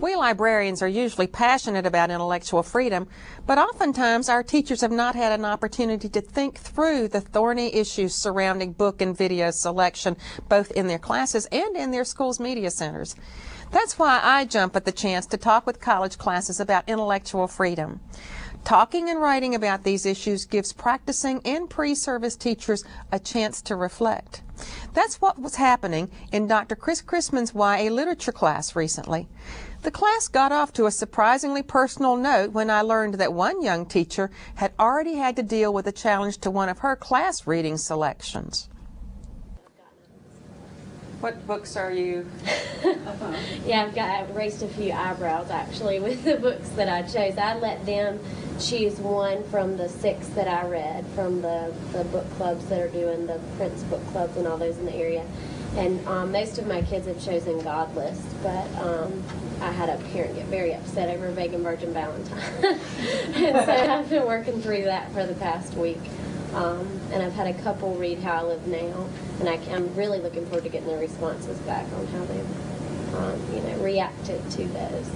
We librarians are usually passionate about intellectual freedom, but oftentimes our teachers have not had an opportunity to think through the thorny issues surrounding book and video selection, both in their classes and in their schools' media centers. That's why I jump at the chance to talk with college classes about intellectual freedom. Talking and writing about these issues gives practicing and pre-service teachers a chance to reflect. That's what was happening in Dr. Chris Chrisman's YA literature class recently. The class got off to a surprisingly personal note when I learned that one young teacher had already had to deal with a challenge to one of her class reading selections. What books are you? Yeah, I've raised a few eyebrows actually with the books that I chose. I let them choose one from the 6 that I read from the book clubs that are doing the Prince book clubs and all those in the area. And most of my kids have chosen Godless, but I had a parent get very upset over Vegan Virgin Valentine. And so I've been working through that for the past week. And I've had a couple read How I Live Now, and I'm really looking forward to getting their responses back on how they've reacted to those.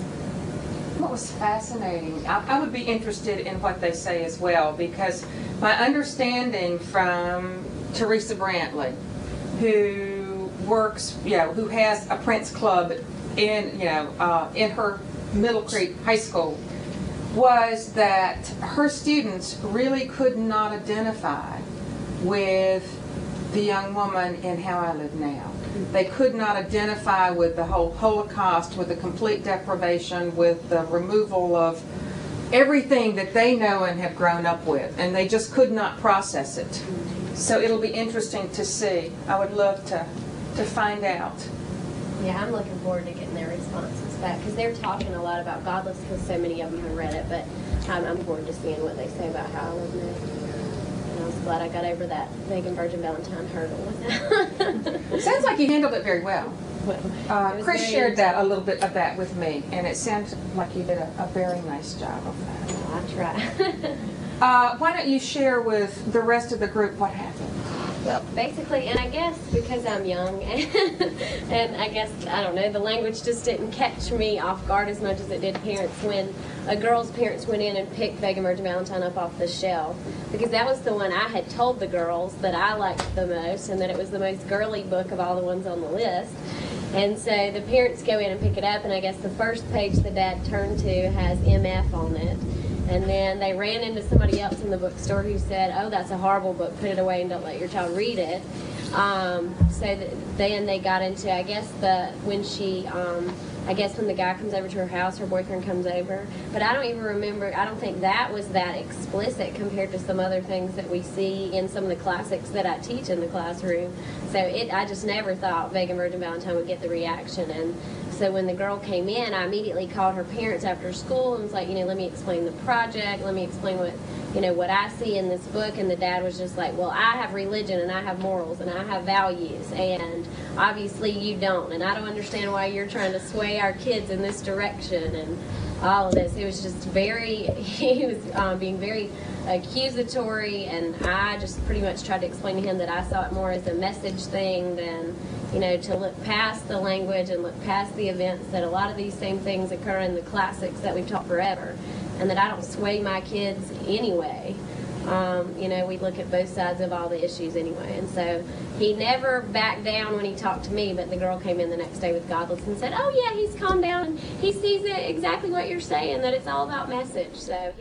What was fascinating, I would be interested in what they say as well, because my understanding from Teresa Brantley, who works, who has a Prince Club in her Middle Creek High School, was that her students really could not identify with the young woman in How I Live Now. They could not identify with the whole Holocaust, with the complete deprivation, with the removal of everything that they know and have grown up with, and they just could not process it. So it'll be interesting to see. I would love to find out. Yeah, I'm looking forward to getting their responses back, because they're talking a lot about Godless, because so many of them have read it, but I'm forward to seeing what they say about How I Live Now. And I was glad I got over that Vegan Virgin Valentine hurdle with that. Sounds like you handled it very well. Well, Chris shared that a little bit of that with me, and it sounds like you did a very nice job of that. Well, I try. Why don't you share with the rest of the group what happened? Well, basically, and I guess because I'm young, and I guess, I don't know, the language just didn't catch me off guard as much as it did parents when a girl's parents went in and picked Vegan Virgin Valentine up off the shelf, because that was the one I had told the girls that I liked the most, and that it was the most girly book of all the ones on the list. And so the parents go in and pick it up, and I guess the first page the dad turned to has MF on it. And then they ran into somebody else in the bookstore who said, "Oh, that's a horrible book, put it away and don't let your child read it." Then they got into, I guess, when the guy comes over to her house, her boyfriend comes over. But I don't even remember, I don't think that was that explicit compared to some other things that we see in some of the classics that I teach in the classroom. So I just never thought Vegan Virgin Valentine would get the reaction. And so when the girl came in, I immediately called her parents after school and was like, let me explain the project, let me explain what I see in this book. And the dad was just like, well, I have religion and I have morals and I have values, and obviously you don't, and I don't understand why you're trying to sway our kids in this direction and all of this. It was just he was being very accusatory, and I just pretty much tried to explain to him that I saw it more as a message thing than to look past the language and look past the events, that a lot of these same things occur in the classics that we've taught forever, and that I don't sway my kids anyway. We look at both sides of all the issues anyway. And so he never backed down when he talked to me, but the girl came in the next day with Godless and said, "Oh yeah, he's calmed down and he sees it exactly what you're saying, that it's all about message." So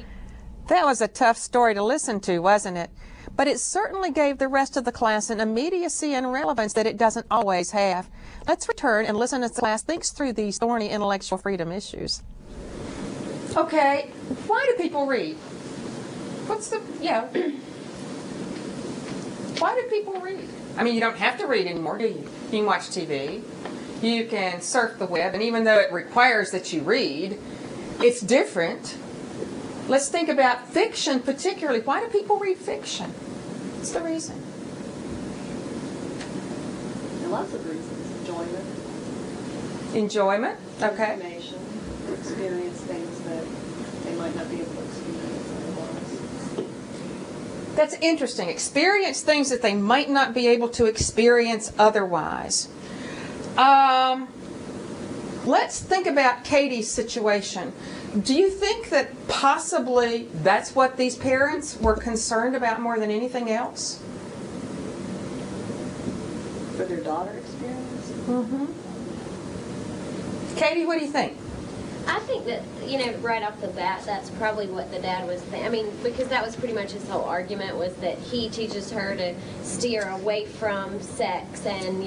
that was a tough story to listen to, wasn't it? But it certainly gave the rest of the class an immediacy and relevance that it doesn't always have. Let's return and listen as the class thinks through these thorny intellectual freedom issues. Okay, why do people read? Why do people read? I mean, you don't have to read anymore, do you? You can watch TV, you can surf the web, and even though it requires that you read, it's different. Let's think about fiction particularly. Why do people read fiction? What's the reason? There are lots of reasons. Enjoyment. Enjoyment, okay. Information. Experience things that they might not be able to experience otherwise. That's interesting. Experience things that they might not be able to experience otherwise. let's think about Katie's situation. Do you think that possibly that's what these parents were concerned about more than anything else? For their daughter experience? Mm-hmm. Katie, what do you think? I think that, right off the bat, that's probably what the dad was thinking. I mean, because that was pretty much his whole argument, was that he teaches her to steer away from sex and,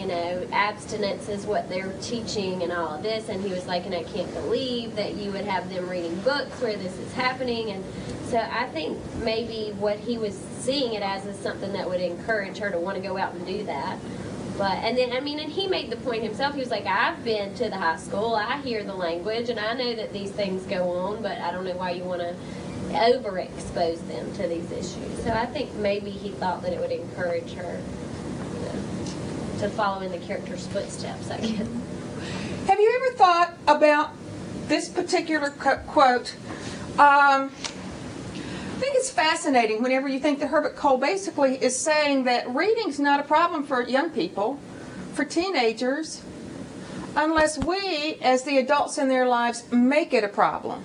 abstinence is what they're teaching and all of this. And he was like, and I can't believe that you would have them reading books where this is happening. And so I think maybe what he was seeing it as is something that would encourage her to want to go out and do that. And he made the point himself. He was like, I've been to the high school. I hear the language, and I know that these things go on, but I don't know why you want to overexpose them to these issues. So I think maybe he thought that it would encourage her to follow in the character's footsteps, I guess. Have you ever thought about this particular quote? I think it's fascinating whenever you think that Herbert Cole basically is saying that reading's not a problem for young people, for teenagers, unless we, as the adults in their lives, make it a problem.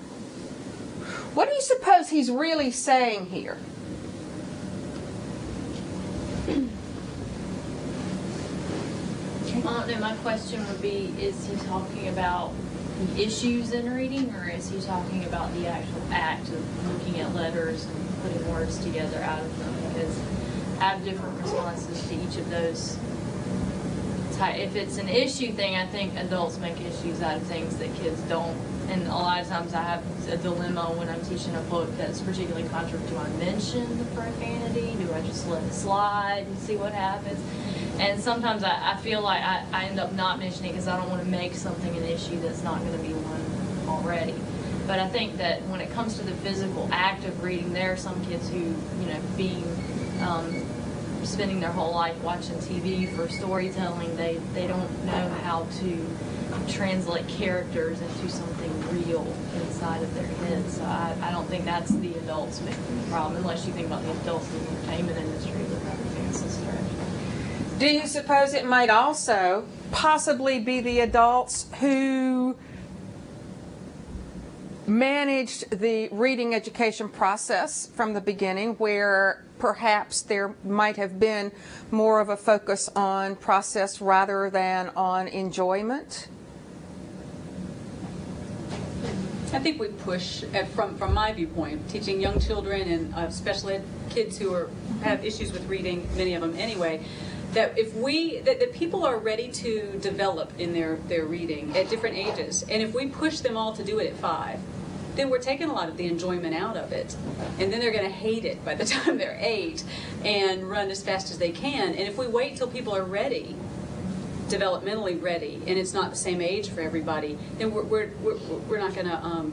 What do you suppose he's really saying here? I don't know, my question would be, is he talking about the issues in reading, or is he talking about the actual act of looking at letters and putting words together out of them? Because I have different responses to each of those. If it's an issue thing, I think adults make issues out of things that kids don't. And a lot of times I have a dilemma when I'm teaching a book that's particularly controversial. Do I mention the profanity? Do I just let it slide and see what happens? And sometimes I feel like I end up not mentioning it because I don't want to make something an issue that's not going to be one already. But I think that when it comes to the physical act of reading, there are some kids who, spending their whole life watching TV for storytelling, they don't know how to translate characters into something real inside of their heads. So I don't think that's the adults making the problem, unless you think about the adults in the entertainment industry that have advanced this direction. Do you suppose it might also possibly be the adults who managed the reading education process from the beginning, where perhaps there might have been more of a focus on process rather than on enjoyment? I think we push, from my viewpoint, teaching young children and special ed kids who have issues with reading, many of them anyway, that that people are ready to develop in their reading at different ages. And if we push them all to do it at 5, then we're taking a lot of the enjoyment out of it. And then they're going to hate it by the time they're 8 and run as fast as they can. And if we wait till people are ready, developmentally ready, and it's not the same age for everybody, then we're not going to,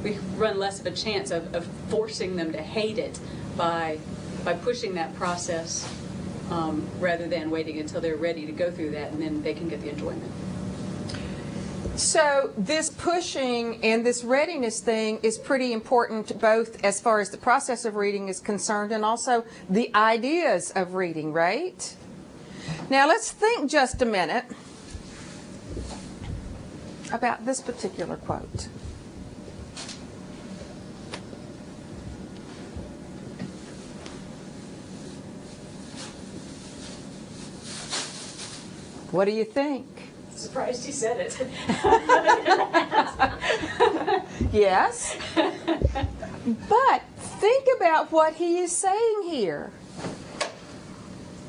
we run less of a chance of forcing them to hate it by pushing that process rather than waiting until they're ready to go through that, and then they can get the enjoyment. So this pushing and this readiness thing is pretty important, both as far as the process of reading is concerned and also the ideas of reading, right? Now let's think just a minute about this particular quote. What do you think? Surprised you said it. Yes. But think about what he is saying here.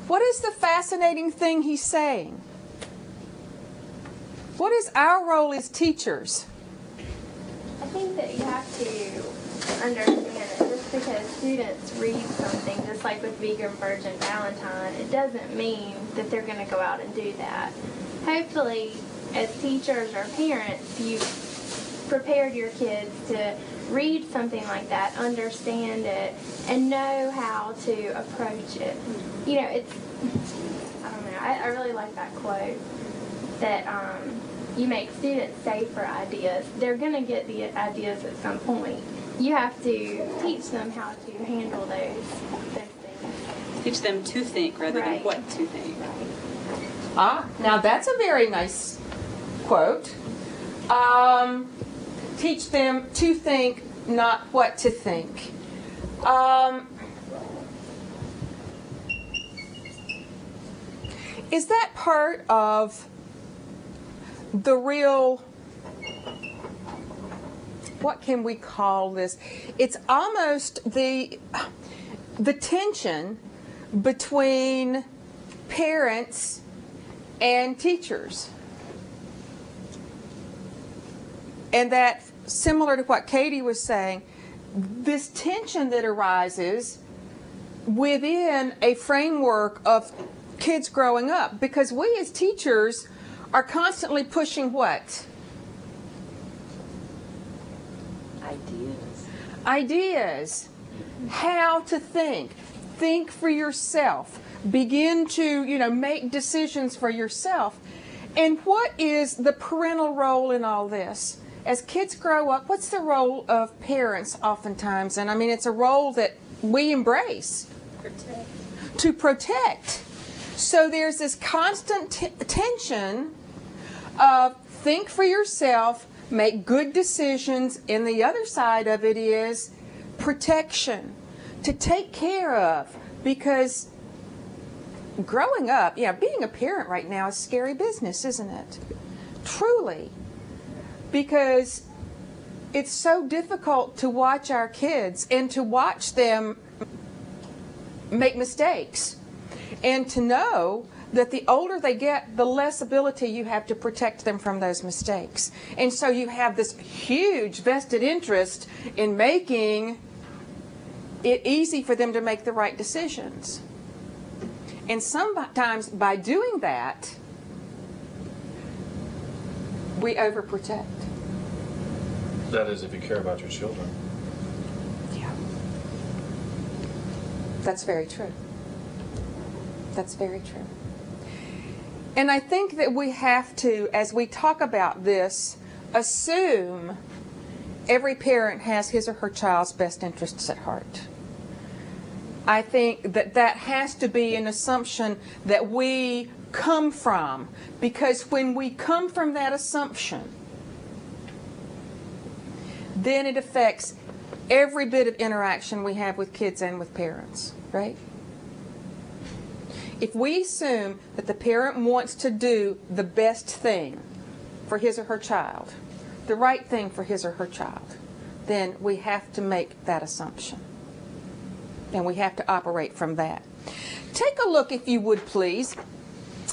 What is the fascinating thing he's saying? What is our role as teachers? I think that you have to understand that just because students read something, just like with Vegan Virgin Valentine, it doesn't mean that they're going to go out and do that. Hopefully, as teachers or parents, you've prepared your kids to read something like that, understand it, and know how to approach it. It's, I don't know, I really like that quote that you make students safe for ideas. They're going to get the ideas at some point. You have to teach them how to handle those things. Teach them to think rather than Right. what to think. Right. Ah, now that's a very nice quote. Teach them to think, not what to think. Is that part of the real, what can we call this? It's almost the tension between parents and teachers. And that, similar to what Katie was saying, this tension that arises within a framework of kids growing up, because we as teachers are constantly pushing what? Ideas. How to think. Think for yourself. Begin to, make decisions for yourself. And what is the parental role in all this? As kids grow up, what's the role of parents oftentimes? And I mean, it's a role that we embrace. To protect. So there's this constant tension of think for yourself, make good decisions, and the other side of it is protection, to take care of, because growing up, being a parent right now is scary business, isn't it? Truly. Because it's so difficult to watch our kids and to watch them make mistakes, and to know that the older they get, the less ability you have to protect them from those mistakes. And so you have this huge vested interest in making it easy for them to make the right decisions. And sometimes by doing that, we overprotect. That is, if you care about your children. Yeah. That's very true. That's very true. And I think that we have to, as we talk about this, assume every parent has his or her child's best interests at heart. I think that that has to be an assumption that we come from, because when we come from that assumption, then it affects every bit of interaction we have with kids and with parents, right? If we assume that the parent wants to do the best thing for his or her child, the right thing for his or her child, then we have to make that assumption. And we have to operate from that. Take a look, if you would please,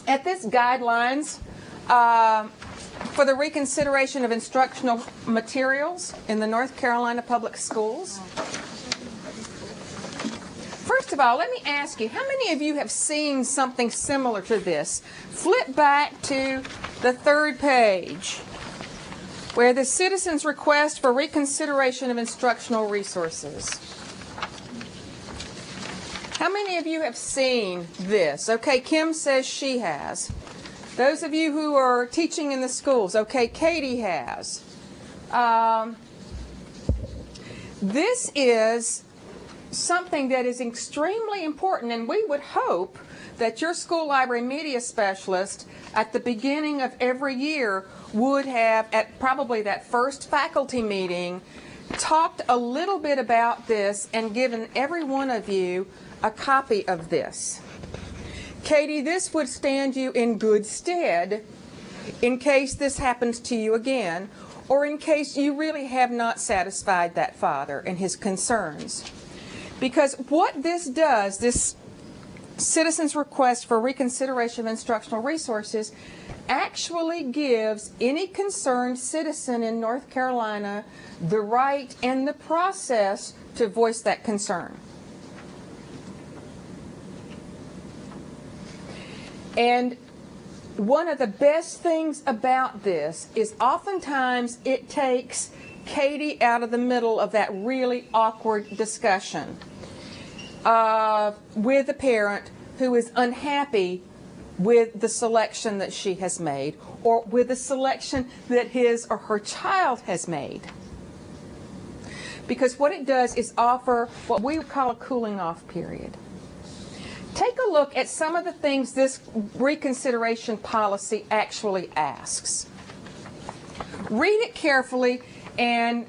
at this guidelines for the reconsideration of instructional materials in the North Carolina Public Schools. First of all, let me ask you, how many of you have seen something similar to this? Flip back to the 3rd page, where the citizens' request for reconsideration of instructional resources. How many of you have seen this? Okay, Kim says she has. Those of you who are teaching in the schools, okay, Katie has. This is something that is extremely important, and we would hope that your school library media specialist at the beginning of every year would have, at probably that first faculty meeting, talked a little bit about this and given every one of you a copy of this. Katie, this would stand you in good stead in case this happens to you again, or in case you really have not satisfied that father and his concerns. Because what this does, this citizen's request for reconsideration of instructional resources, actually gives any concerned citizen in North Carolina the right and the process to voice that concern. And one of the best things about this is oftentimes it takes Katie out of the middle of that really awkward discussion with a parent who is unhappy with the selection that she has made, or with the selection that his or her child has made. Because what it does is offer what we would call a cooling off period. Take a look at some of the things this reconsideration policy actually asks. read it carefully and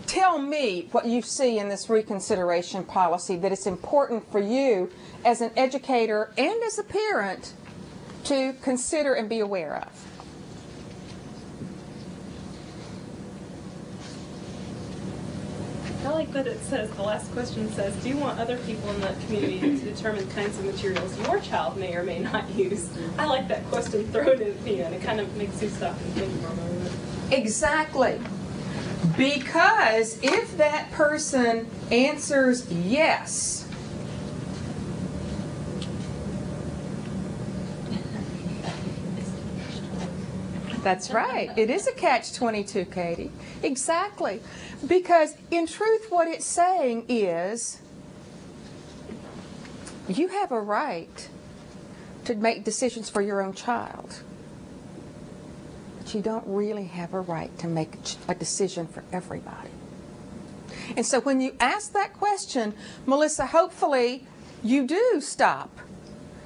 tell me what you see in this reconsideration policy that it's important for you as an educator and as a parent to consider and be aware of. I like that it says, the last question says, do you want other people in the community to determine the kinds of materials your child may or may not use? I like that question thrown in at the end. It kind of makes you stop and think for a moment. Exactly. Because if that person answers yes, that's right. It is a catch-22, Katie. Exactly. Because in truth, what it's saying is you have a right to make decisions for your own child. But you don't really have a right to make a decision for everybody. And so when you ask that question, Melissa, hopefully you do stop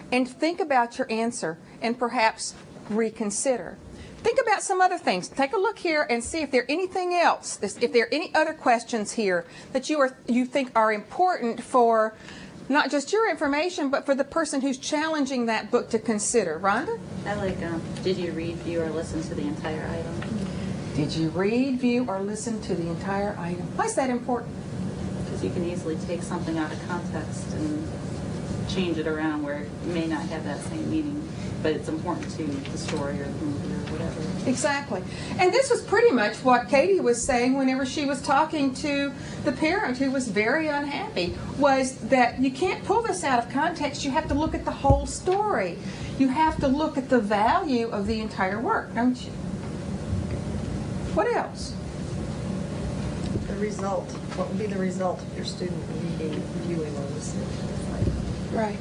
and think about your answer and perhaps reconsider. Think about some other things. Take a look here and see if there anything else, if there are any other questions here that you think are important for not just your information, but for the person who's challenging that book to consider. Rhonda? I like, did you read, view, or listen to the entire item? Did you read, view, or listen to the entire item? Why is that important? Because you can easily take something out of context and change it around where it may not have that same meaning, but it's important to the story or the movie or whatever. Exactly. And this was pretty much what Katie was saying whenever she was talking to the parent who was very unhappy, was that you can't pull this out of context. You have to look at the whole story. You have to look at the value of the entire work, don't you? What else? The result. What would be the result of your student reading, viewing, or listening to this? Right.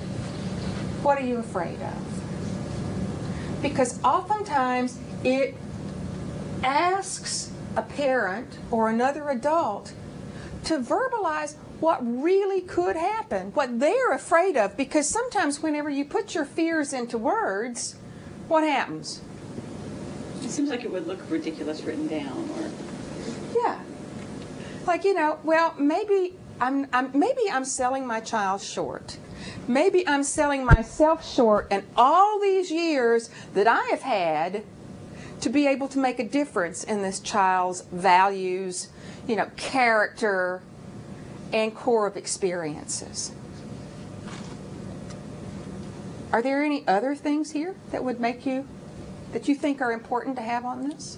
What are you afraid of? Because oftentimes it asks a parent or another adult to verbalize what really could happen, what they're afraid of. Because sometimes whenever you put your fears into words, what happens? It seems like it would look ridiculous written down, or yeah, like, you know, well, maybe I'm selling my child short. Maybe I'm selling myself short in all these years that I have had to be able to make a difference in this child's values, you know, character, and core of experiences. Are there any other things here that would make you, that you think are important to have on this?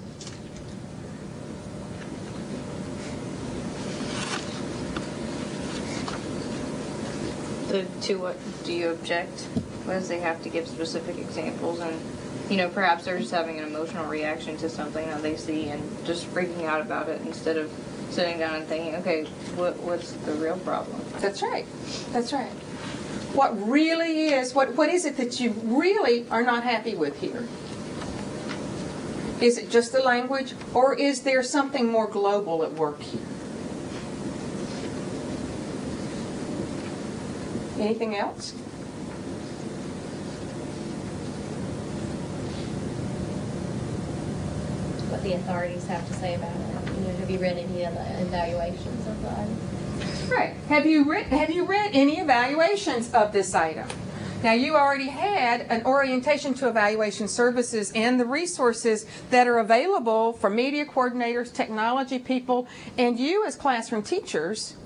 To what do you object? Because they have to give specific examples, and you know, perhaps they're just having an emotional reaction to something that they see and just freaking out about it instead of sitting down and thinking, okay, what's the real problem? That's right. That's right. What really is, what is it that you really are not happy with here? Is it just the language, or is there something more global at work here? Anything else? What the authorities have to say about it. You know, have you read any of the evaluations of the item? Right. Have you read any evaluations of this item? Now, you already had an orientation to evaluation services and the resources that are available for media coordinators, technology people, and you as classroom teachers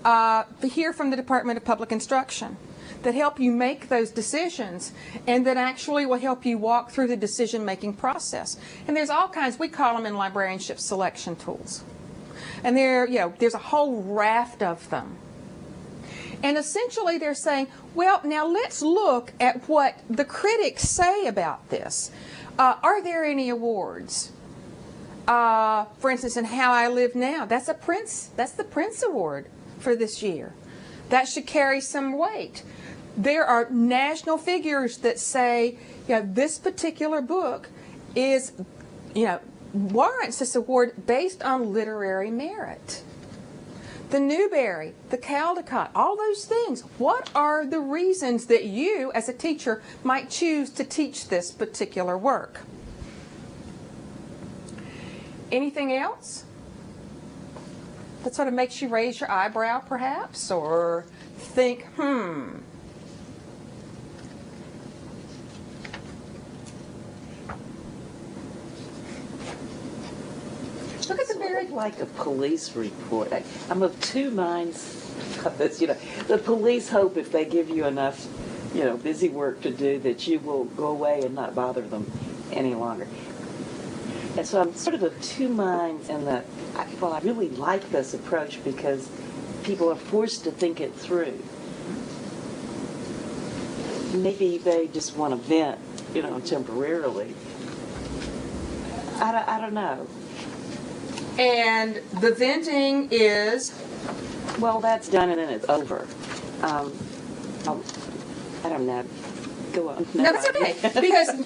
to hear from the Department of Public Instruction that help you make those decisions and that actually will help you walk through the decision-making process. And there's all kinds, we call them in librarianship selection tools. And there's a whole raft of them. And essentially they're saying, well, now let's look at what the critics say about this. Are there any awards? For instance, in How I Live Now, that's the Prince Award for this year. That should carry some weight. There are national figures that say, this particular book is, warrants this award based on literary merit. The Newbery, the Caldecott, all those things. What are the reasons that you, as a teacher, might choose to teach this particular work? Anything else that sort of makes you raise your eyebrow, perhaps, or think, Look at the very like a police report. I'm of two minds about this. The police hope if they give you enough, busy work to do that you will go away and not bother them any longer. And so I'm sort of two minds in that, I really like this approach because people are forced to think it through. Maybe they just want to vent, temporarily. I don't know. And the venting is? Well, that's done and then it's over. I don't know. Go on. No, that's okay.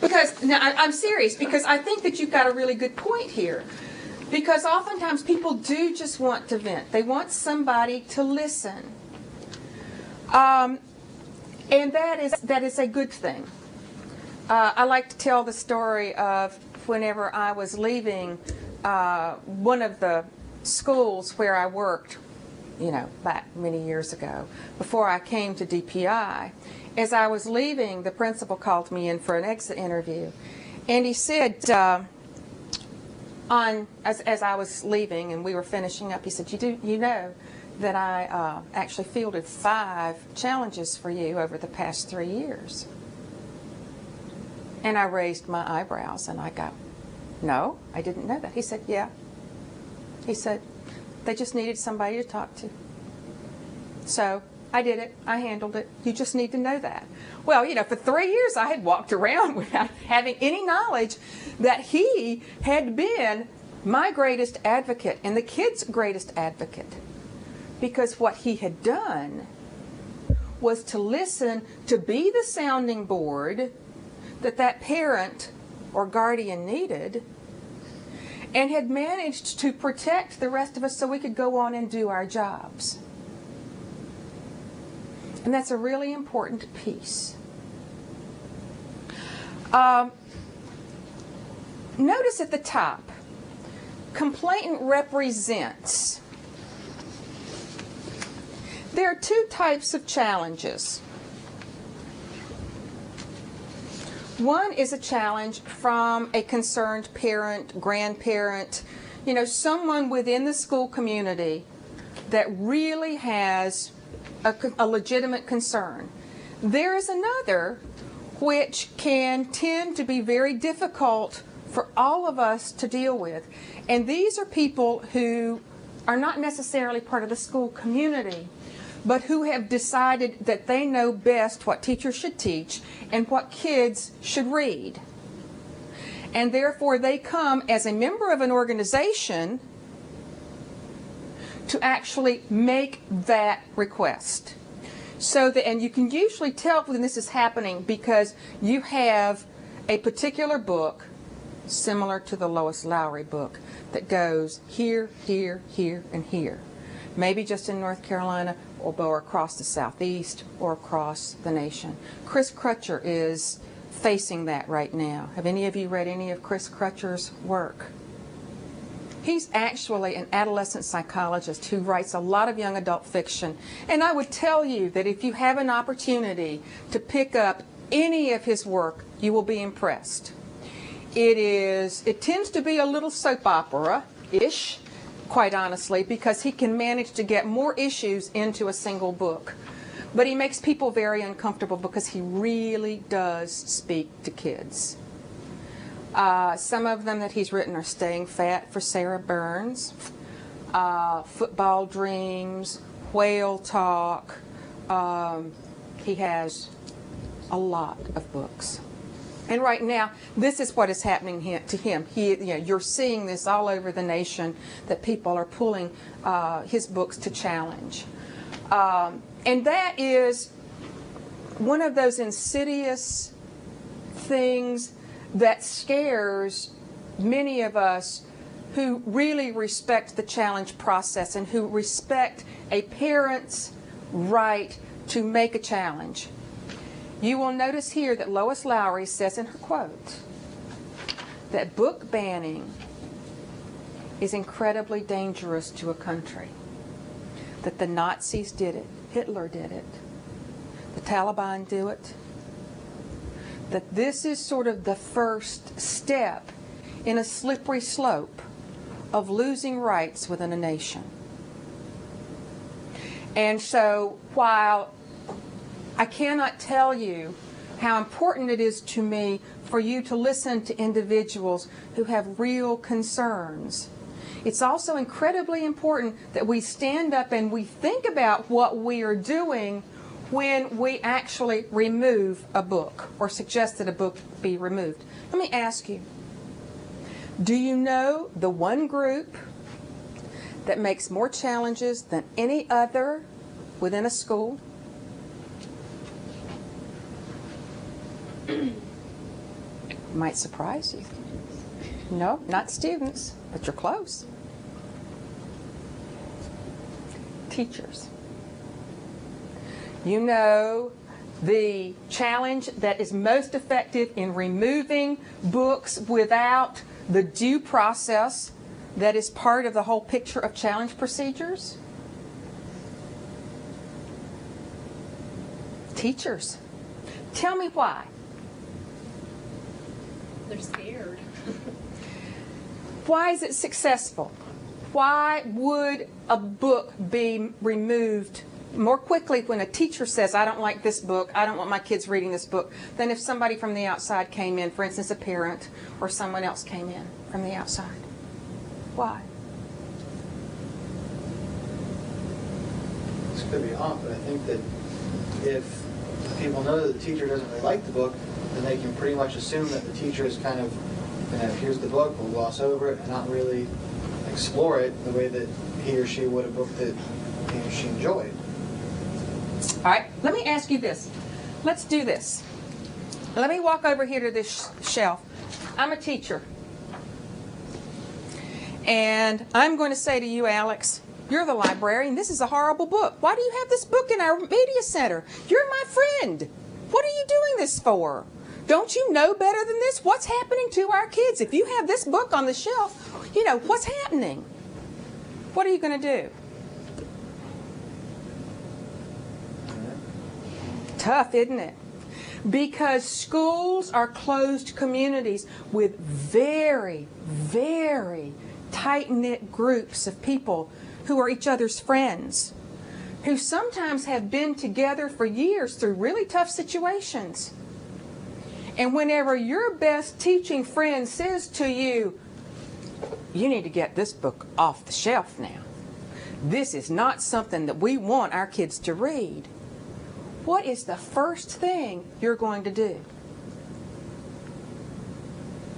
Because now I'm serious, because I think that you've got a really good point here. Because oftentimes people do just want to vent. They want somebody to listen. And that is a good thing. I like to tell the story of whenever I was leaving one of the schools where I worked, back many years ago, before I came to DPI. As I was leaving, the principal called me in for an exit interview, and he said, as I was leaving and we were finishing up, he said, you know that I actually fielded 5 challenges for you over the past 3 years. And I raised my eyebrows and I go, no, I didn't know that. He said, yeah. He said, they just needed somebody to talk to. So I did it. I handled it. You just need to know that. Well, for 3 years I had walked around without having any knowledge that he had been my greatest advocate and the kids' greatest advocate. Because what he had done was to listen, to be the sounding board that parent or guardian needed, and had managed to protect the rest of us so we could go on and do our jobs. And that's a really important piece. Notice at the top, complainant represents. There are 2 types of challenges. One is a challenge from a concerned parent, grandparent, someone within the school community that really has a legitimate concern. There is another which can tend to be very difficult for all of us to deal with. And these are people who are not necessarily part of the school community, but who have decided that they know best what teachers should teach and what kids should read. And therefore they come as a member of an organization to actually make that request. And you can usually tell when this is happening because you have a particular book similar to the Lois Lowry book that goes here, here, here, and here. Maybe just in North Carolina or across the Southeast or across the nation. Chris Crutcher is facing that right now. Have any of you read any of Chris Crutcher's work? He's actually an adolescent psychologist who writes a lot of young adult fiction. And I would tell you that if you have an opportunity to pick up any of his work, you will be impressed. It tends to be a little soap opera-ish, quite honestly, because he can manage to get more issues into a single book. But he makes people very uncomfortable because he really does speak to kids. Some of them that he's written are Staying Fat for Sarah Burns, Football Dreams, Whale Talk. He has a lot of books. And right now, this is what is happening to him. You're seeing this all over the nation, that people are pulling his books to challenge. And that is one of those insidious things that scares many of us who really respect the challenge process and who respect a parent's right to make a challenge. You will notice here that Lois Lowry says in her quote that book banning is incredibly dangerous to a country. That the Nazis did it, Hitler did it, the Taliban do it. That this is sort of the first step in a slippery slope of losing rights within a nation. And so while I cannot tell you how important it is to me for you to listen to individuals who have real concerns, it's also incredibly important that we stand up and we think about what we are doing when we actually remove a book or suggest that a book be removed. Let me ask you, do you know the one group that makes more challenges than any other within a school? Might surprise you. No, not students, but you're close. Teachers. You know the challenge that is most effective in removing books without the due process that is part of the whole picture of challenge procedures? Teachers. Tell me why. They're scared. Why is it successful? Why would a book be removed more quickly when a teacher says, I don't like this book, I don't want my kids reading this book, than if somebody from the outside came in, for instance, a parent or someone else came in from the outside? Why? This could be off, but I think that if people know that the teacher doesn't really like the book, then they can pretty much assume that the teacher is kind of, here's the book, we'll gloss over it and not really explore it the way that he or she would a book that he or she enjoyed. All right, let me ask you this. Let's do this. Let me walk over here to this shelf. I'm a teacher. And I'm going to say to you, Alex, you're the librarian. This is a horrible book. Why do you have this book in our media center? You're my friend. What are you doing this for? Don't you know better than this? What's happening to our kids? If you have this book on the shelf, what's happening? What are you going to do? Tough, isn't it? Because schools are closed communities with very, very tight-knit groups of people who are each other's friends, who sometimes have been together for years through really tough situations. And whenever your best teaching friend says to you, you need to get this book off the shelf now. This is not something that we want our kids to read. What is the first thing you're going to do?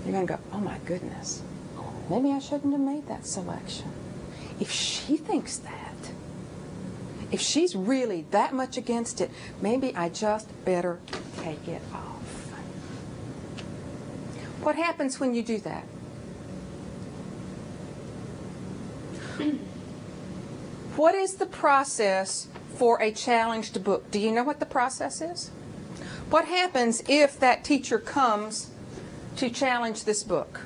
You're going to go, oh my goodness, maybe I shouldn't have made that selection. If she thinks that, if she's really that much against it, maybe I just better take it off. What happens when you do that? What is the process for a challenged book? Do you know what the process is? What happens if that teacher comes to challenge this book?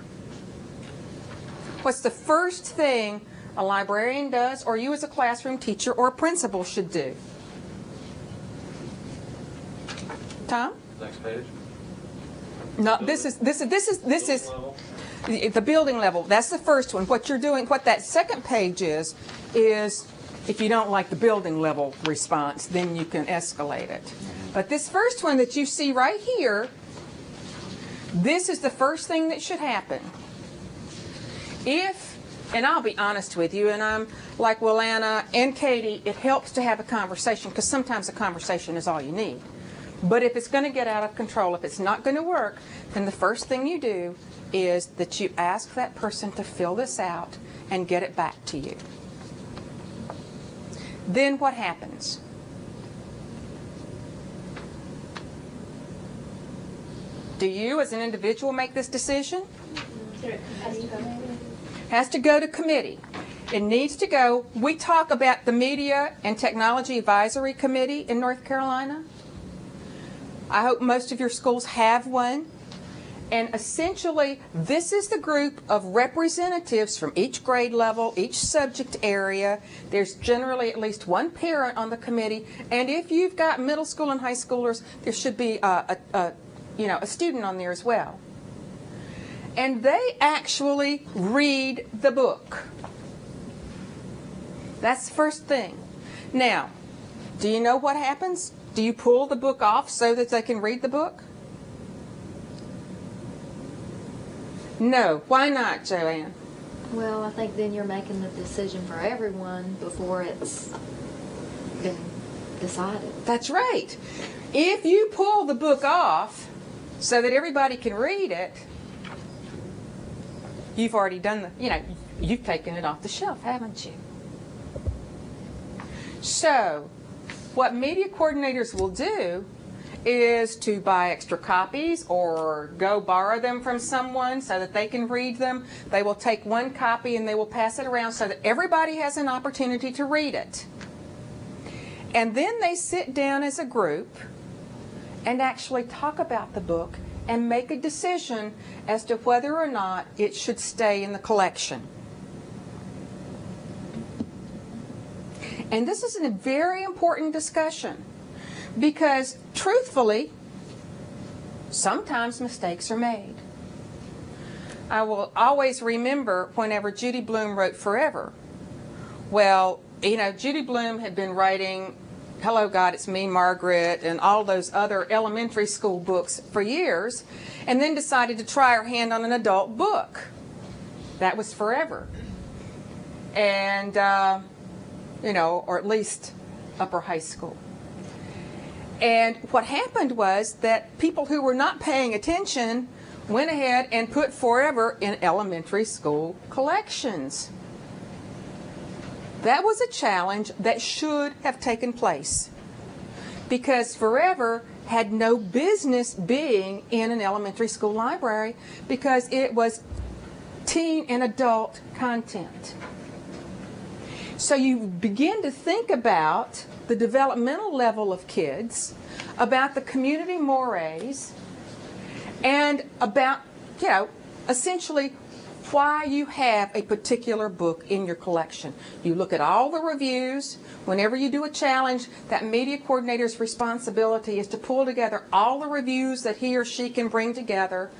What's the first thing a librarian does, or you as a classroom teacher or a principal should do? Tom? Next page. No, this is the building level. That's the first one. What you're doing, what that second page is if you don't like the building level response, then you can escalate it. But this first one that you see right here, this is the first thing that should happen. And I'll be honest with you, and I'm like Wilana and Katie, it helps to have a conversation, because sometimes a conversation is all you need. But if it's going to get out of control, if it's not going to work, then the first thing you do is that you ask that person to fill this out and get it back to you. Then what happens? Do you as an individual make this decision? Has to go to committee. It needs to go. We talk about the Media and Technology Advisory Committee in North Carolina. I hope most of your schools have one. And essentially, this is the group of representatives from each grade level, each subject area. There's generally at least one parent on the committee. And if you've got middle school and high schoolers, there should be a student on there as well. And they actually read the book. That's the first thing. Now, do you know what happens? Do you pull the book off so that they can read the book? No. Why not, Joanne? Well, I think then you're making the decision for everyone before it's been decided. That's right. If you pull the book off so that everybody can read it, you've already done you've taken it off the shelf, haven't you? So, what media coordinators will do is to buy extra copies or go borrow them from someone so that they can read them. They will take one copy and they will pass it around so that everybody has an opportunity to read it. And then they sit down as a group and actually talk about the book and make a decision as to whether or not it should stay in the collection. And this is a very important discussion because, truthfully, sometimes mistakes are made. I will always remember whenever Judy Blume wrote Forever. Well, Judy Blume had been writing Hello, God, It's Me, Margaret, and all those other elementary school books for years, and then decided to try her hand on an adult book. That was Forever. And, or at least upper high school. And what happened was that people who were not paying attention went ahead and put Forever in elementary school collections. That was a challenge that should have taken place because Forever had no business being in an elementary school library because it was teen and adult content. So you begin to think about the developmental level of kids, about the community mores, and about, essentially why you have a particular book in your collection. You look at all the reviews. Whenever you do a challenge, that media coordinator's responsibility is to pull together all the reviews that he or she can bring together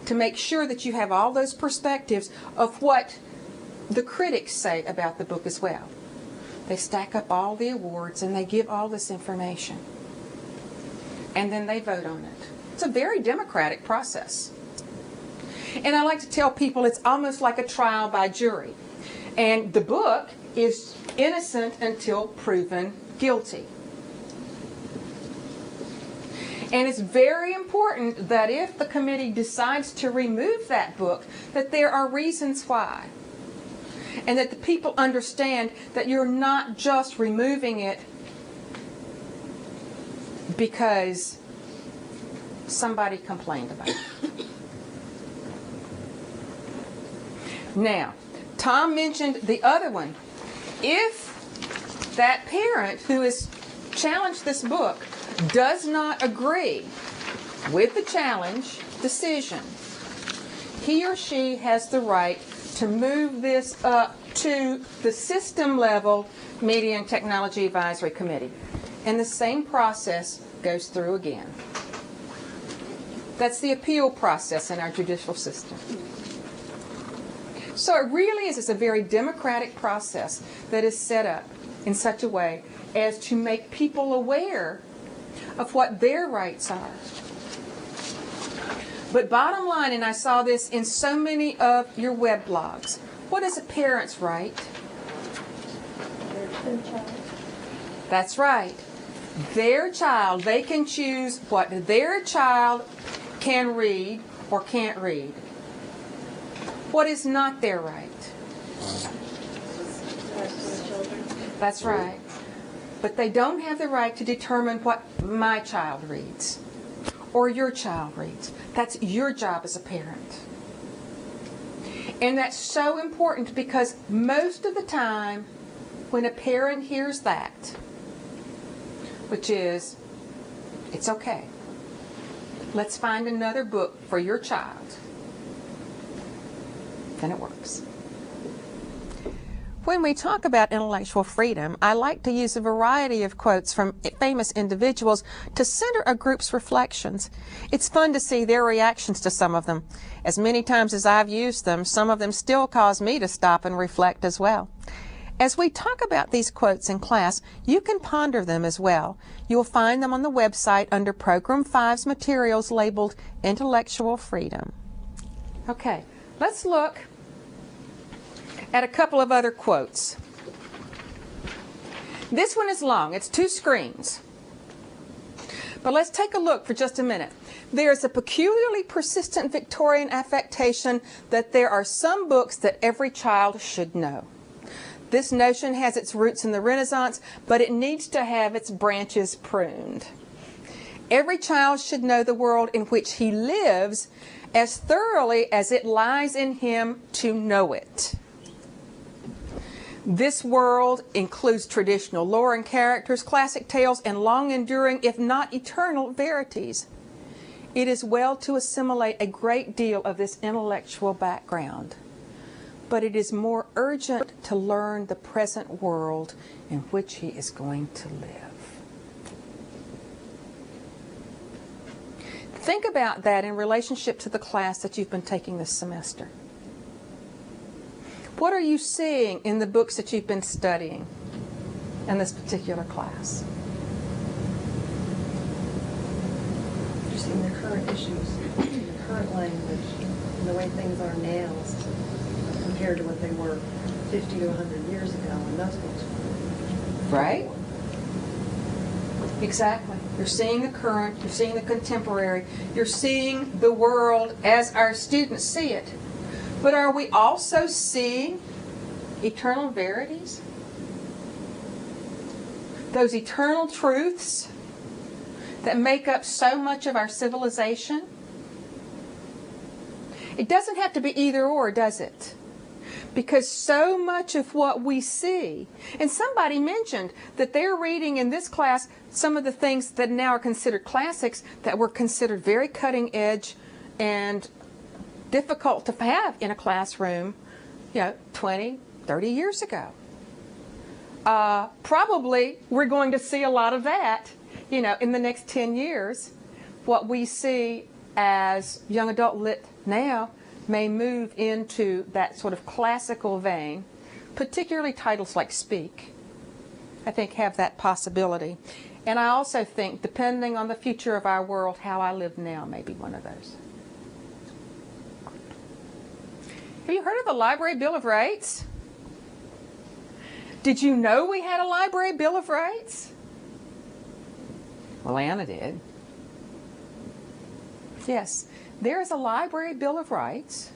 to make sure that you have all those perspectives of what the critics say about the book as well. They stack up all the awards and they give all this information. And then they vote on it. It's a very democratic process. And I like to tell people it's almost like a trial by jury. And the book is innocent until proven guilty. And it's very important that if the committee decides to remove that book, that there are reasons why. And that the people understand that you're not just removing it because somebody complained about it. Now, Tom mentioned the other one. If that parent who has challenged this book does not agree with the challenge decision, he or she has the right to move this up to the system level Media and Technology Advisory Committee. And the same process goes through again. That's the appeal process in our judicial system. So it really is, it's a very democratic process that is set up in such a way as to make people aware of what their rights are. But bottom line, and I saw this in so many of your web blogs, what is a parent's right? Their child. That's right. Their child, they can choose what their child can read or can't read. What is not their right? That's right. But they don't have the right to determine what my child reads or your child reads. That's your job as a parent. And that's so important because most of the time when a parent hears that, which is, it's okay, Let's find another book for your child. Then it works. When we talk about intellectual freedom, I like to use a variety of quotes from famous individuals to center a group's reflections. It's fun to see their reactions to some of them. As many times as I've used them, some of them still cause me to stop and reflect as well. As we talk about these quotes in class, you can ponder them as well. You'll find them on the website under Program 5's materials labeled Intellectual Freedom. Okay, let's look at a couple of other quotes. This one is long. It's 2 screens. But let's take a look for just a minute. There's a peculiarly persistent Victorian affectation that there are some books that every child should know. This notion has its roots in the Renaissance, but it needs to have its branches pruned. Every child should know the world in which he lives as thoroughly as it lies in him to know it. This world includes traditional lore and characters, classic tales, and long-enduring, if not eternal, verities. It is well to assimilate a great deal of this intellectual background, but it is more urgent to learn the present world in which he is going to live. Think about that in relationship to the class that you've been taking this semester. What are you seeing in the books that you've been studying in this particular class? You're seeing the current issues, the current language, and the way things are now compared to what they were 50 to 100 years ago when those books were. Right? Exactly. You're seeing the current, you're seeing the contemporary, you're seeing the world as our students see it. But are we also seeing eternal verities? Those eternal truths that make up so much of our civilization? It doesn't have to be either or, does it? Because so much of what we see, and somebody mentioned that they're reading in this class some of the things that now are considered classics that were considered very cutting edge and difficult to have in a classroom, 20, 30 years ago. Probably we're going to see a lot of that, in the next 10 years. What we see as young adult lit now may move into that sort of classical vein, particularly titles like Speak, I think have that possibility. And I also think, depending on the future of our world, How I Live Now may be one of those. Have you heard of the Library Bill of Rights? Did you know we had a Library Bill of Rights? Well, Anna did. Yes, there is a Library Bill of Rights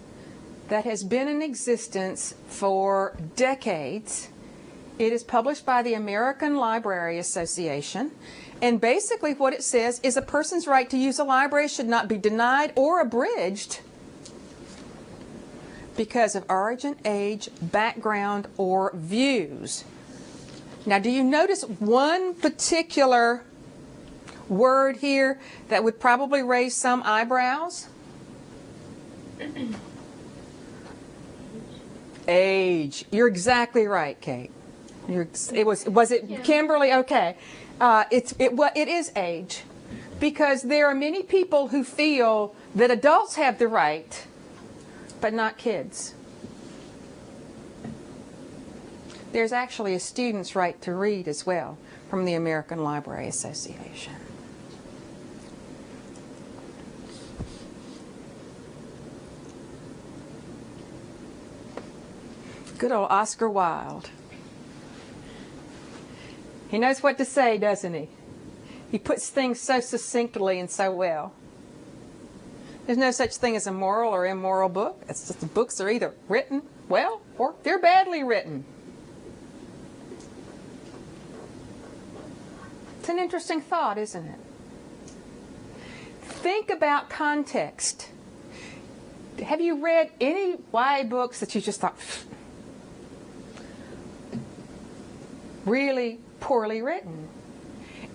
that has been in existence for decades. It is published by the American Library Association, and basically what it says is a person's right to use a library should not be denied or abridged because of origin, age, background, or views. Now, do you notice one particular word here that would probably raise some eyebrows? Age. You're exactly right, Kate. Was it Kimberly? Okay. It is age, because there are many people who feel that adults have the right, but not kids. There's actually a student's right to read as well from the American Library Association. Good old Oscar Wilde. He knows what to say, doesn't he? He puts things so succinctly and so well. There's no such thing as a moral or immoral book. It's just the books are either written well or they're badly written. It's an interesting thought, isn't it? Think about context. Have you read any YA books that you just thought, really poorly written?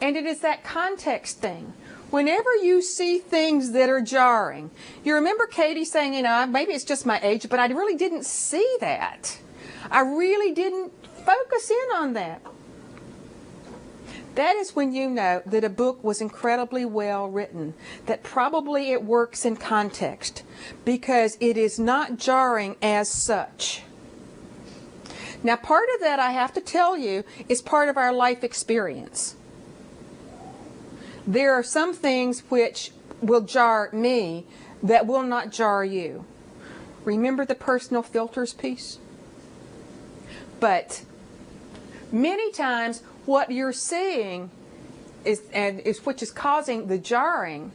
And it is that context thing. Whenever you see things that are jarring, you remember Katie saying, maybe it's just my age, but I really didn't see that. I really didn't focus in on that. That is when you know that a book was incredibly well written, that probably it works in context, because it is not jarring as such. Now, part of that, I have to tell you, is part of our life experience. There are some things which will jar me that will not jar you. Remember the personal filters piece? But many times what you're seeing is which is causing the jarring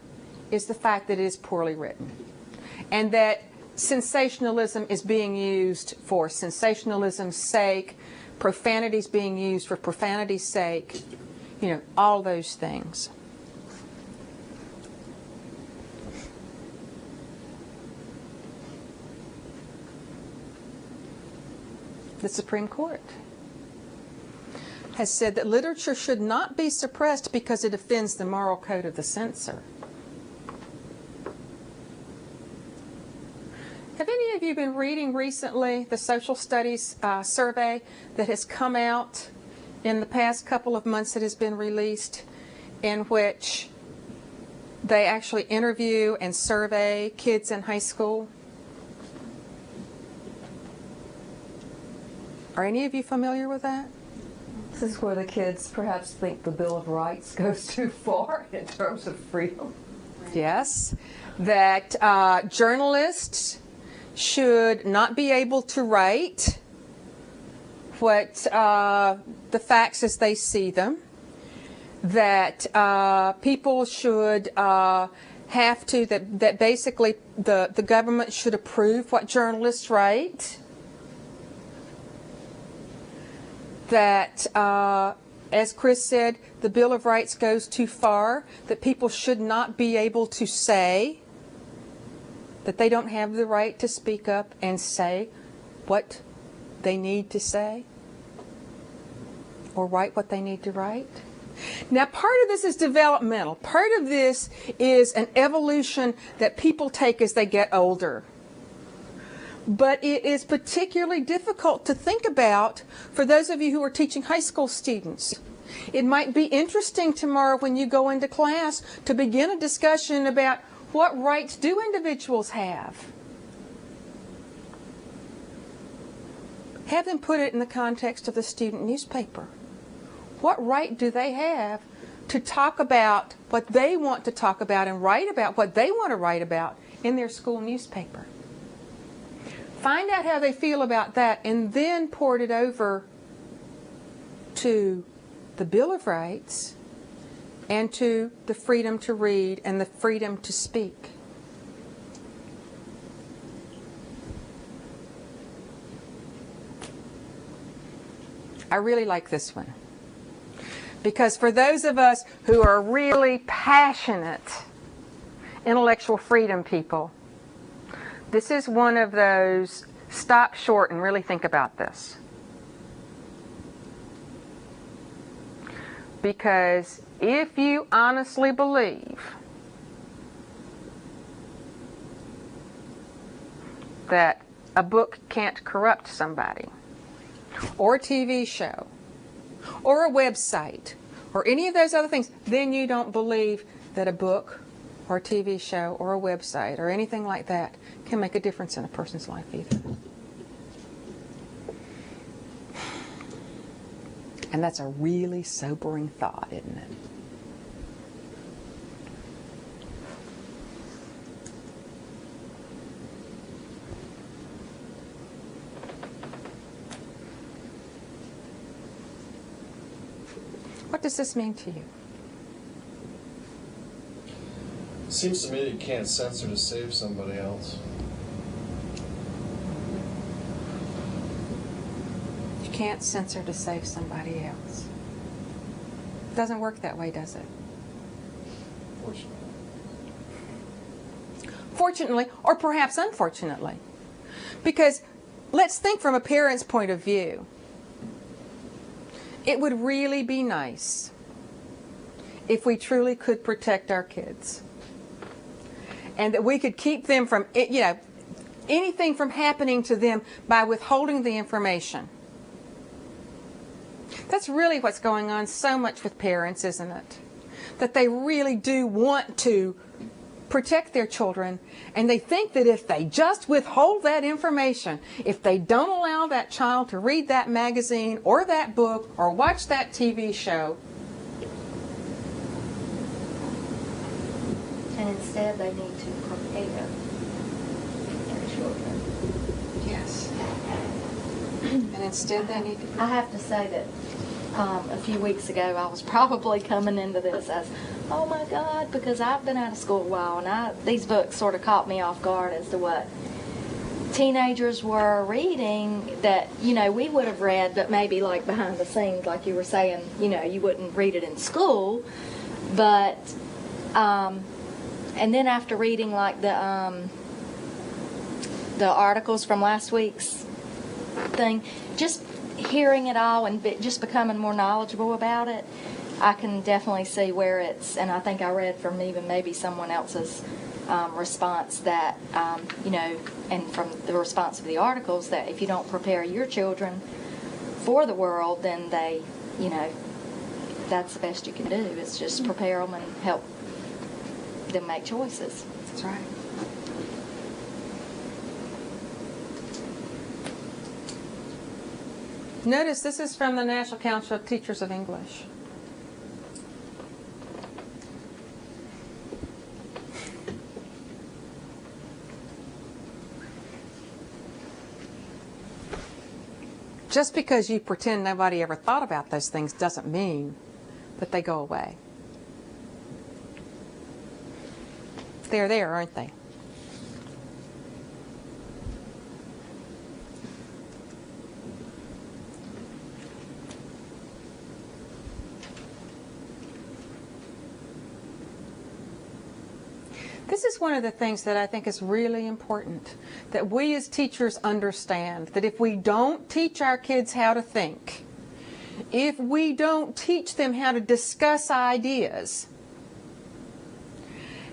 is the fact that it is poorly written. And that sensationalism is being used for sensationalism's sake, profanity is being used for profanity's sake, all those things. The Supreme Court has said that literature should not be suppressed because it offends the moral code of the censor. Have any of you been reading recently the social studies survey that has come out in the past couple of months that has been released, in which they actually interview and survey kids in high school? Are any of you familiar with that? This is where the kids perhaps think the Bill of Rights goes too far in terms of freedom. Yes, that journalists should not be able to write what the facts as they see them, that people should have to, that basically the government should approve what journalists write, that, as Chris said, the Bill of Rights goes too far, that people should not be able to say, that they don't have the right to speak up and say what they need to say, or write what they need to write. Now, part of this is developmental. Part of this is an evolution that people take as they get older. But it is particularly difficult to think about for those of you who are teaching high school students. It might be interesting tomorrow when you go into class to begin a discussion about what rights do individuals have. Have them put it in the context of the student newspaper. What right do they have to talk about what they want to talk about and write about what they want to write about in their school newspaper? Find out how they feel about that and then port it over to the Bill of Rights and to the freedom to read and the freedom to speak. I really like this one, because for those of us who are really passionate intellectual freedom people, this is one of those stop short and really think about this. Because if you honestly believe that a book can't corrupt somebody, or a TV show, or a website, or any of those other things, then you don't believe that a book or a TV show or a website or anything like that can make a difference in a person's life either. And that's a really sobering thought, isn't it? What does this mean to you? Seems to me that you can't censor to save somebody else. You can't censor to save somebody else. It doesn't work that way, does it? Fortunately. Fortunately, or perhaps unfortunately. Because let's think from a parent's point of view. It would really be nice if we truly could protect our kids. And that we could keep them from, anything from happening to them by withholding the information. That's really what's going on so much with parents, isn't it? That they really do want to protect their children, and they think that if they just withhold that information, if they don't allow that child to read that magazine or that book or watch that TV show, And instead, they need to prepare their children. yes. And instead they need to... I have to say that a few weeks ago, I was probably coming into this as, oh my God, because I've been out of school a while, and these books sort of caught me off guard as to what teenagers were reading that, we would have read, but maybe like behind the scenes, like you were saying, you wouldn't read it in school. But, and then after reading like the articles from last week's thing, just hearing it all and just becoming more knowledgeable about it, I can definitely see where it's, and I think I read from even maybe someone else's response that, and from the response of the articles, that if you don't prepare your children for the world, then they, that's the best you can do, is just prepare them and help them make choices. That's right. Notice this is from the National Council of Teachers of English. Just because you pretend nobody ever thought about those things doesn't mean that they go away. They're there, aren't they? This is one of the things that I think is really important, that we as teachers understand that if we don't teach our kids how to think, if we don't teach them how to discuss ideas,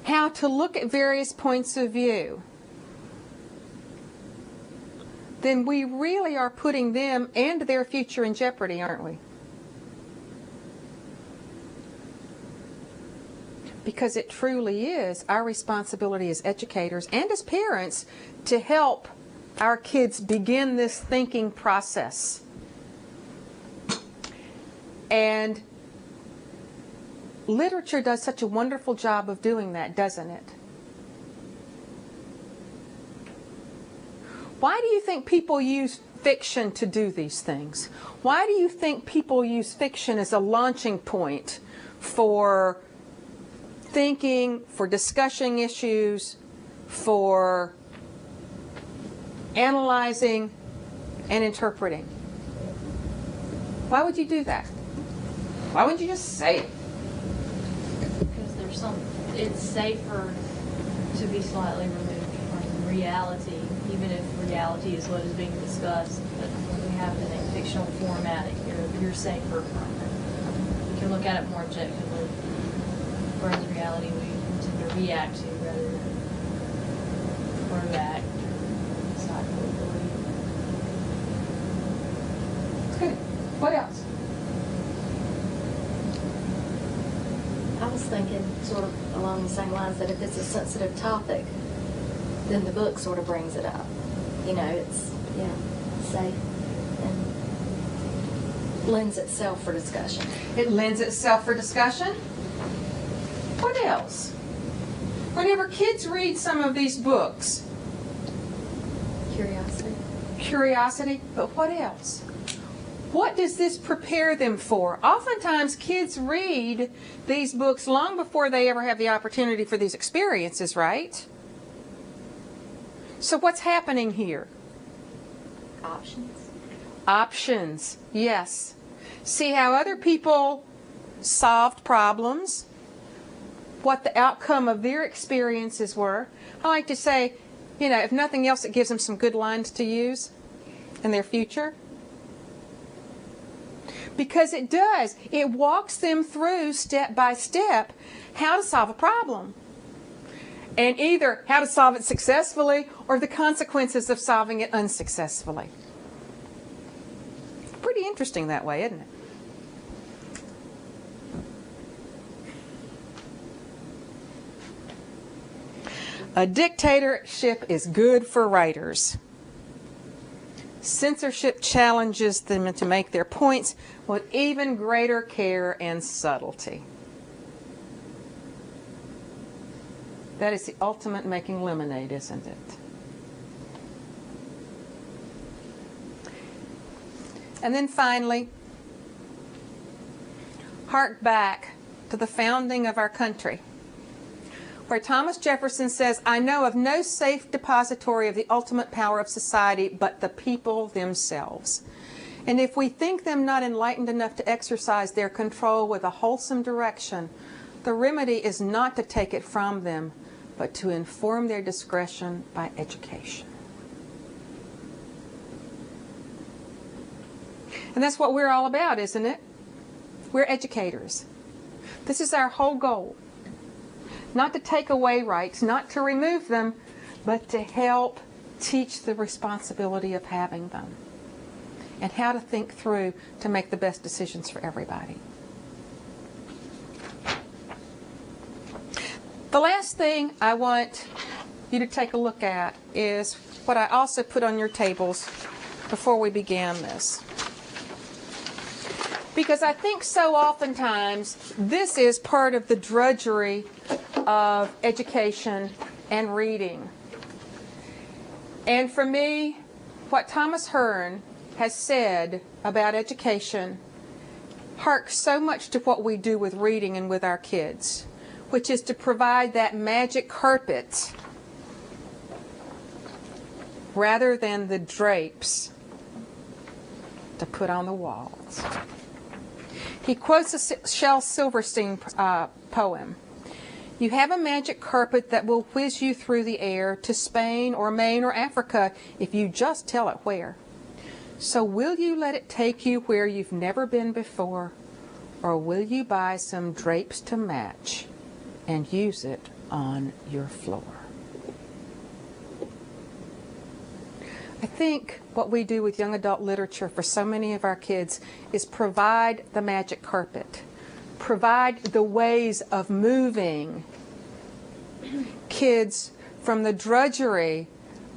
how to look at various points of view, then we really are putting them and their future in jeopardy, aren't we? Because it truly is our responsibility as educators and as parents to help our kids begin this thinking process. And literature does such a wonderful job of doing that, doesn't it? Why do you think people use fiction to do these things? Why do you think people use fiction as a launching point for thinking, for discussing issues, for analyzing and interpreting? Why would you do that? Why wouldn't you just say it? Because it's safer to be slightly removed from reality, even if reality is what is being discussed. But when we have it in a fictional format, you're safer from it. You can look at it more objectively. Whereas reality, we tend to react to rather than react or decide what we believe. Good. What else? I was thinking sort of along the same lines that if it's a sensitive topic, then the book sort of brings it up. It's, safe and lends itself for discussion. It lends itself for discussion. What else? Whenever kids read some of these books, curiosity, but what else? What does this prepare them for? Oftentimes kids read these books long before they ever have the opportunity for these experiences, right? So what's happening here? Options, yes. See how other people solved problems, what the outcome of their experiences were. I like to say, if nothing else, it gives them some good lines to use in their future. Because it does. It walks them through step by step how to solve a problem. And either how to solve it successfully or the consequences of solving it unsuccessfully. Pretty interesting that way, isn't it? A dictatorship is good for writers. Censorship challenges them to make their points with even greater care and subtlety. That is the ultimate making lemonade, isn't it? And then finally, hark back to the founding of our country, where Thomas Jefferson says, "I know of no safe depository of the ultimate power of society but the people themselves. And if we think them not enlightened enough to exercise their control with a wholesome direction, the remedy is not to take it from them, but to inform their discretion by education." And that's what we're all about, isn't it? We're educators. This is our whole goal. Not to take away rights, not to remove them, but to help teach the responsibility of having them and how to think through to make the best decisions for everybody. The last thing I want you to take a look at is what I also put on your tables before we began this. Because I think so oftentimes this is part of the drudgery of education and reading. And for me, what Thomas Hearn has said about education harks so much to what we do with reading and with our kids, which is to provide that magic carpet rather than the drapes to put on the walls. He quotes a Shel Silverstein poem. "You have a magic carpet that will whiz you through the air to Spain or Maine or Africa if you just tell it where. So will you let it take you where you've never been before, or will you buy some drapes to match and use it on your floor?" I think what we do with young adult literature for so many of our kids is provide the magic carpet, provide the ways of moving kids from the drudgery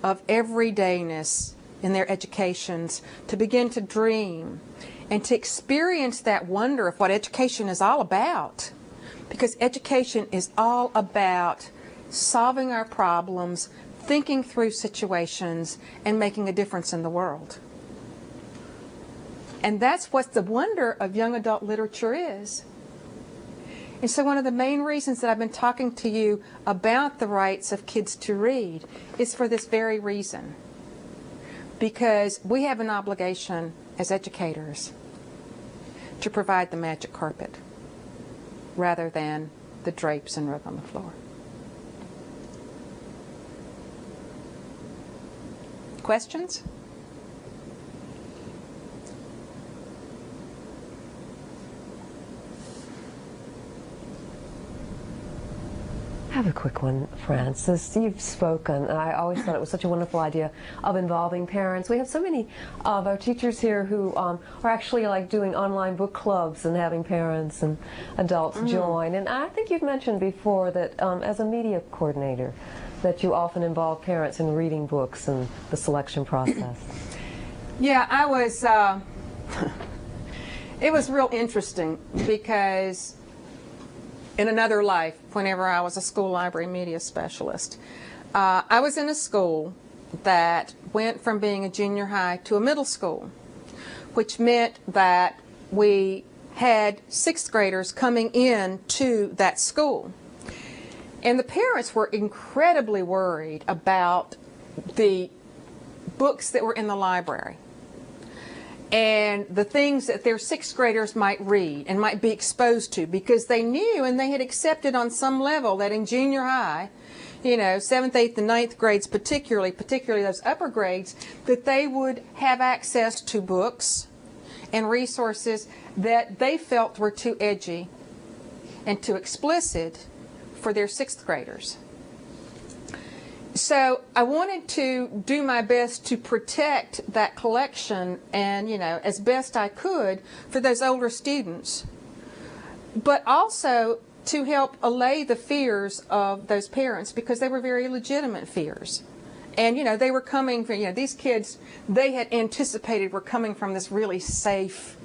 of everydayness in their educations to begin to dream and to experience that wonder of what education is all about. Because education is all about solving our problems, thinking through situations, and making a difference in the world. And that's what the wonder of young adult literature is. And so one of the main reasons that I've been talking to you about the rights of kids to read is for this very reason. Because we have an obligation as educators to provide the magic carpet rather than the drapes and rug on the floor. Questions? I have a quick one, Frances. You've spoken, and I always thought it was such a wonderful idea of involving parents. We have so many of our teachers here who are actually like doing online book clubs and having parents and adults join. And I think you've mentioned before that as a media coordinator, that you often involve parents in reading books and the selection process. Yeah, I was, it was real interesting because in another life, whenever I was a school library media specialist, I was in a school that went from being a junior high to a middle school, which meant that we had sixth graders coming in to that school. And the parents were incredibly worried about the books that were in the library and the things that their sixth graders might read and might be exposed to, because they knew and they had accepted on some level that in junior high, you know, 7th, 8th, and 9th grades particularly those upper grades, that they would have access to books and resources that they felt were too edgy and too explicit for their 6th graders. So I wanted to do my best to protect that collection and, as best I could for those older students, but also to help allay the fears of those parents, because they were very legitimate fears. And, they were coming from, these kids, they had anticipated were coming from this really safe,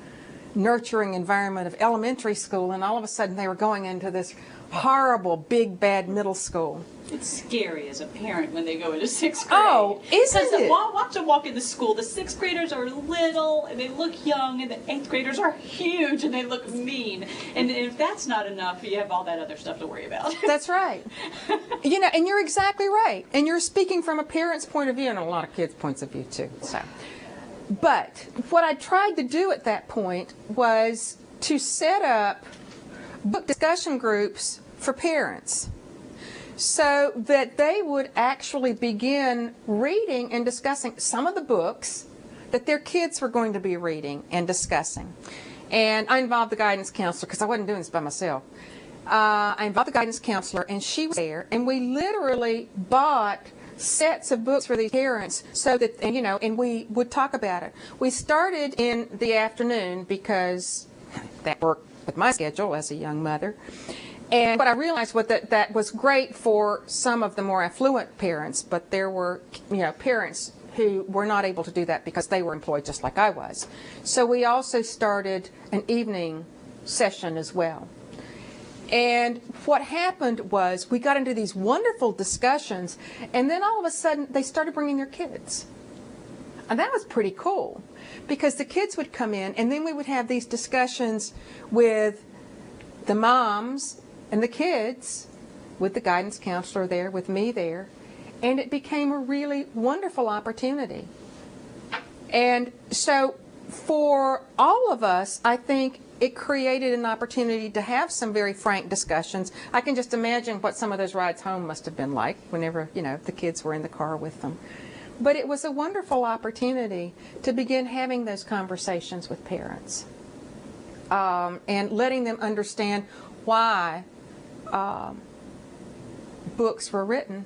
nurturing environment of elementary school, and all of a sudden they were going into this horrible, big, bad middle school. It's scary as a parent when they go into 6th grade. Oh, isn't it? Watch them walk into school. The 6th graders are little and they look young, and the 8th graders are huge and they look mean. And if that's not enough, you have all that other stuff to worry about. That's right. And you're exactly right. And you're speaking from a parent's point of view and a lot of kids' points of view too. So, but what I tried to do at that point was to set up book discussion groups for parents, so that they would actually begin reading and discussing some of the books that their kids were going to be reading and discussing. And I involved the guidance counselor, because I wasn't doing this by myself. I involved the guidance counselor, and she was there, and we literally bought sets of books for these parents so that, and we would talk about it. We started in the afternoon because that worked with my schedule as a young mother. And what I realized was that was great for some of the more affluent parents, but there were, parents who were not able to do that because they were employed just like I was. So we also started an evening session as well. And what happened was we got into these wonderful discussions, and then all of a sudden they started bringing their kids. And that was pretty cool, because the kids would come in, and then we would have these discussions with the moms and the kids, with the guidance counselor there, with me there, and it became a really wonderful opportunity. And so for all of us, I think it created an opportunity to have some very frank discussions. I can just imagine what some of those rides home must have been like whenever, the kids were in the car with them. But it was a wonderful opportunity to begin having those conversations with parents, and letting them understand why books were written,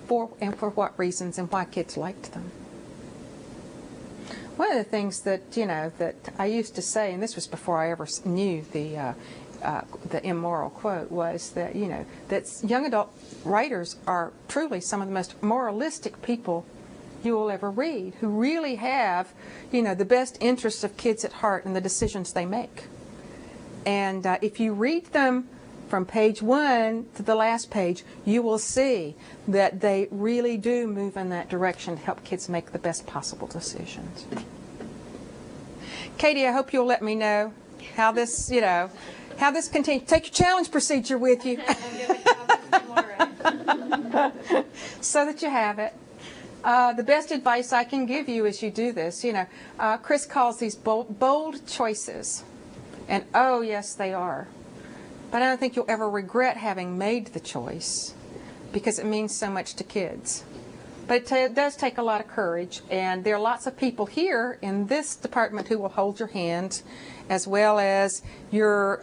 for what reasons and why kids liked them. One of the things that, that I used to say, and this was before I ever knew the immoral quote, was that, that young adult writers are truly some of the most moralistic people you will ever read, who really have, the best interests of kids at heart and the decisions they make. And if you read them from page 1 to the last page, you will see that they really do move in that direction to help kids make the best possible decisions. Katie, I hope you'll let me know how this, how this continues. Take your challenge procedure with you so that you have it. The best advice I can give you as you do this, Chris calls these bold choices. And oh, yes, they are. But I don't think you'll ever regret having made the choice, because it means so much to kids. But it does take a lot of courage, and there are lots of people here in this department who will hold your hand, as well as your,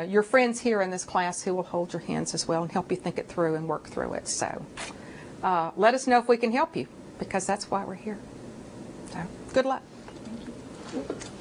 your friends here in this class who will hold your hands as well and help you think it through and work through it. So let us know if we can help you, because that's why we're here. So good luck. Thank you.